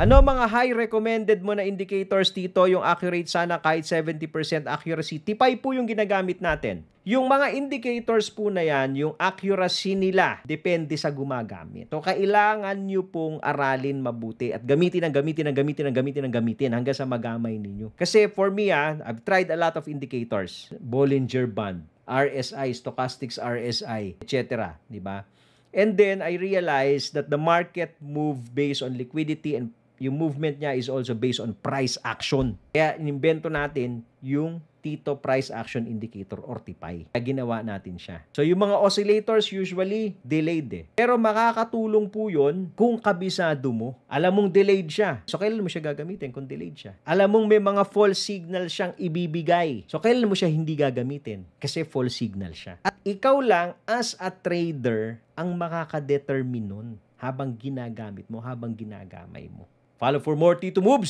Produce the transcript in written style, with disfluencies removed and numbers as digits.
Ano mga high recommended mo na indicators dito? Yung accurate sana kahit 70% accuracy. Tipay po yung ginagamit natin. Yung mga indicators po na yan, yung accuracy nila, depende sa gumagamit. So, kailangan nyo pong aralin mabuti at gamitin hanggang sa magamay ninyo. Kasi for me, I've tried a lot of indicators. Bollinger Band, RSI, Stochastics RSI, etc. Diba? And then, I realized that the market move based on liquidity and yung movement niya is also based on price action. Kaya inimbento natin yung Tito Price Action Indicator or TIPI. Kaya ginawa natin siya. So yung mga oscillators usually delayed Pero makakatulong po yun kung kabisado mo. Alam mong delayed siya. So kailan mo siya gagamitin kung delayed siya? Alam mong may mga false signal siyang ibibigay. So kailan mo siya hindi gagamitin? Kasi false signal siya. At ikaw lang as a trader ang makakadetermine nun habang ginagamit mo, habang ginagamay mo. Follow for more Tito Moves!